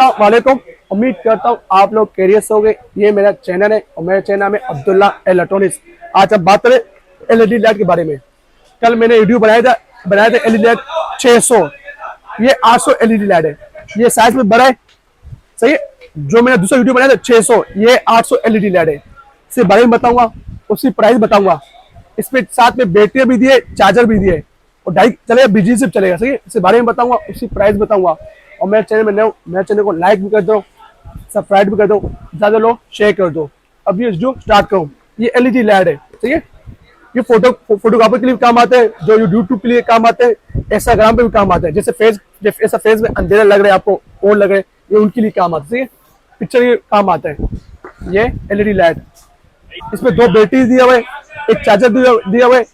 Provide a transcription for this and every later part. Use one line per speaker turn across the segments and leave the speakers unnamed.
अस्सलाम वालेकुम। उम्मीद करता हूँ आप लोग कैरियर से होंगे। ये मेरा चैनल है और मेरे चैनल में अब्दुल्ला इलेक्ट्रॉनिक्स। आज हम बात करें एलईडी लाइट के बारे में। कल मैंने वीडियो बनाया था एलईडी लाइट 600, ये 800 एलईडी लाइट है। ये साइज में बड़ा है, सही है। जो मैंने दूसरा वीडियो बनाया था 600, ये 800 एलईडी लाइट है। इसके बारे में बताऊंगा, उसकी प्राइस बताऊंगा। इसमें साथ में बैटरी भी दिए, चार्जर भी दिए और डायरेक्ट चलेगा, बिजली से चलेगा, सही है। इसके बारे में बताऊंगा, उसकी प्राइस बताऊंगा। और मेरे चैनल में नए, मेरे चैनल को लाइक भी कर दो, सब्सक्राइब भी कर दो, ज़्यादा लोग शेयर कर दो। अब ये जो स्टार्ट करूँ, ये एलईडी लाइट है, ठीक है। ये फोटोग्राफर के लिए काम आते हैं, जो यूट्यूब के लिए काम आते हैं, इंस्टाग्राम पे भी काम आते हैं। जैसे ऐसा फेस में अंधेरा लग रहा है आपको, और लग रहा है, ये उनके लिए काम आता है, ठीक है। पिक्चर के काम आता है ये एलईडी लाइट। इसमें 2 बैटरी दिया हुआ है, एक चार्जर दिया हुआ है।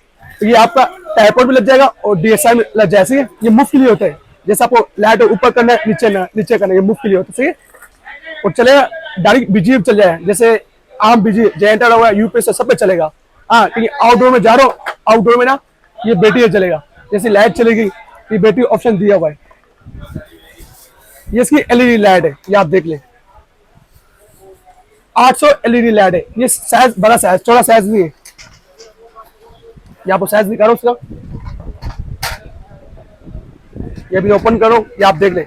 ये आपका ट्राइपॉड भी लग जाएगा और डीएसएलआर में लग जाएगा, ठीक है। ये मुफ्त के लिए होता है। जैसे आपको लाइट ऊपर करना है, नीचे करना है, ये मुफ्त के लिए होता है, ठीक है। और चलेगा डायरेक्ट बिजली चल जाएगा, जैसे आम बिजली जनरेटर हुआ यूपीएस सब पे चलेगा। हाँ, क्योंकि आउटडोर में जा रहा हूँ, आउटडोर में ना ये बैटरी चलेगा, जैसे लाइट चलेगी, ये बैटरी ऑप्शन दिया हुआ है। ये इसकी एलईडी लाइट है, ये आप देख लें। 800 एलईडी लाइट है। ये साइज बड़ा साइज, चौड़ा साइज नहीं है। ये आपको साइज दिखा रहा हूँ उसका, ये भी ओपन करो, ये आप देख लें।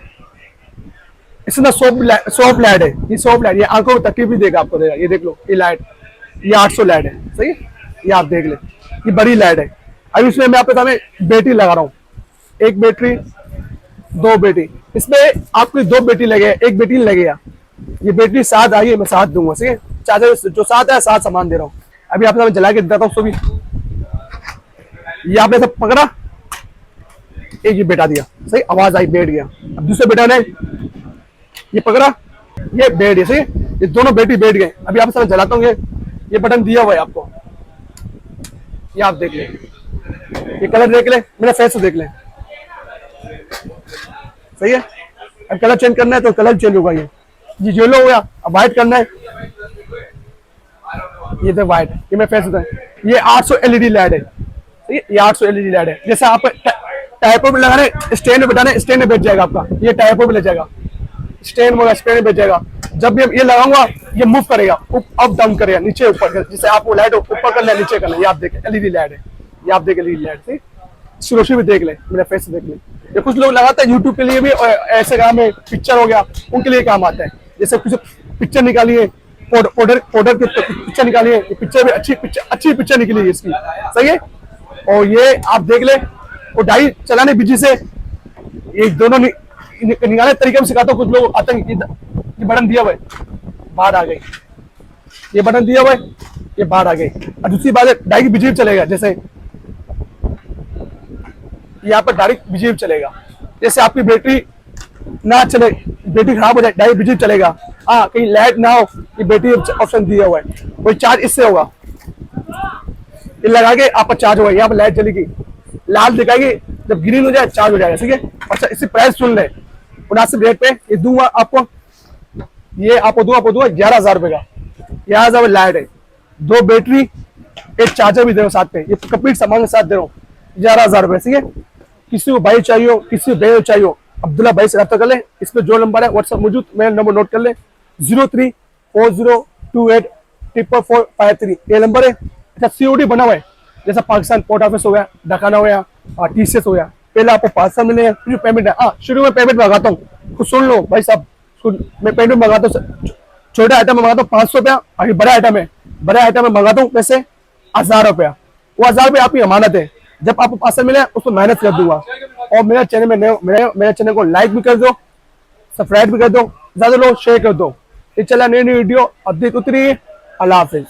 इसमें सॉफ्ट लाइट है, ये सॉफ्ट लाइट, ये आंखों को तकलीफ भी देगा, आपको देगा। ये देख लो, ये लाइट, ये 800 लाइट है, सही है। ये आप देख लें, ये बड़ी लाइट है। अब इसमें मैं आपके सामने बैटरी लगा रहा हूँ, एक बैटरी, 2 बैटरी। इसमें आपको 2 बैटरी लगे, एक बैटरी लगेगा। ये बैटरी 7 आई है, मैं 7 दूंगा, ठीक है। चार्जर जो 7 है, 7 सामान दे रहा हूँ। अभी आपके सामने जला के देता हूँ सभी। ये आपने सब पकड़ा, एक ये बेटा दिया, सही, आवाज आई, बैठ गया। अब दूसरे बेटा ने ये पकड़ा, ये बैठ गया, सही। ये दोनों बैटरी बैठ गए। अभी आप सामने जलाता हूँ, ये बटन दिया हुआ है आपको, ये आप देख लें। ये कलर देख लें, मेरा फेस देख लें, सही है। अब कलर चेंज करना है तो कलर चेंज होगा। ये येलो हो गया, अब व्हाइट करना है, ये तो व्हाइट, ये मेरा फेस होता है। ये 800 एलईडी लाइट है, ये 800 एलईडी लाइट है। जैसे आप टाइपों में लगाने, स्टैंड में बैठाने, स्टैंड में बैठ जाएगा आपका, ये टाइपों में ले जाएगा, स्टैंड में बैठ जाएगा। जब भी ये लगाऊंगा, ये मूव करेगा, अप डाउन करेगा, नीचे ऊपर, जैसे आपको लाइट ऊपर करना है, नीचे करना है। ये आप देखें, एलईडी लाइट है, ये आप देखें एलईडी लाइट, ठीक। रोशनी भी देख ले, मेरा फेस देख ले। ये कुछ लोग लगाते हैं यूट्यूब के लिए भी, और ऐसे काम में पिक्चर हो गया, उनके लिए काम आता है। जैसे कुछ पिक्चर निकाली है, ऑर्डर की पिक्चर निकाली है, पिक्चर भी अच्छी पिक्चर निकली है इसकी, सही है। और ये आप देख ले, और डाई चलाने बिजली से, ये दोनों निकालने तरीके में सिखाता हूँ। कुछ लोग आते हैं, ये बटन दिया हुआ है, बाहर आ गई, ये बटन दिया हुआ है, ये बाहर आ गई। और दूसरी बात है, डाई की बिजली चलेगा, जैसे यहाँ पर डायरेक्ट बिजली चलेगा। जैसे आपकी बैटरी ना चले, बैटरी खराब हो जाए, डायरेक्ट बिजली चलेगा। हाँ, कहीं लाइट ना हो, ये बैटरी ऑप्शन दिया हुआ है। कोई चार्ज इससे होगा, ये लगा के आपका चार्ज होगा, यहाँ पर लाइट चलेगी, लाल दिखाएगी, जब ग्रीन हो जाए चार्ज हो जाएगा, ठीक है। अच्छा, इसकी प्राइस सुन ले, मुनासिब रेट पे ये दूंगा आपको। ये आपको दूंगा 11,000 रुपए का, 11,000 लाइट है, 2 बैटरी, एक चार्जर भी दे रहा हूँ साथ पे, ये कंप्लीट सामान के साथ दे रहा हूँ, 11,000 रुपए, ठीक है। किसी को भाई चाहिए हो, किसी को बहन चाहिए हो, अब्दुल्ला भाई से रब्ता कर ले। इस पे जो नंबर है व्हाट्सएप मौजूद, मेरा नंबर नोट कर ले, 0340284453, ये नंबर है। अच्छा, सीओडी बना हुआ है, जैसा पाकिस्तान पोर्ट ऑफिस हो गया, डकाना हो गया, टीसीएस हो गया। पहले आपको पार्सल मिलेगा, फिर पेमेंट है। हाँ, शुरू में पेमेंट मंगाता हूँ, कुछ सुन लो भाई साहब, मैं पेमेंट मंगाता हूँ, छोटा आइटम में मंगाता हूँ 500 रुपया, अभी बड़ा आइटम में मंगाता हूँ पैसे 1,000 रुपया। वो 1,000 रुपया आपकी अमानत है, जब आपको पार्सल मिले उसको मेहनत कर दूंगा। और मेरे चैनल में मेरे चैनल को लाइक भी कर दो, सब्सक्राइब भी कर दो, ज्यादा लोग शेयर कर दो। ये चला नई वीडियो अब देख उतरी। अल्लाह हाफिज।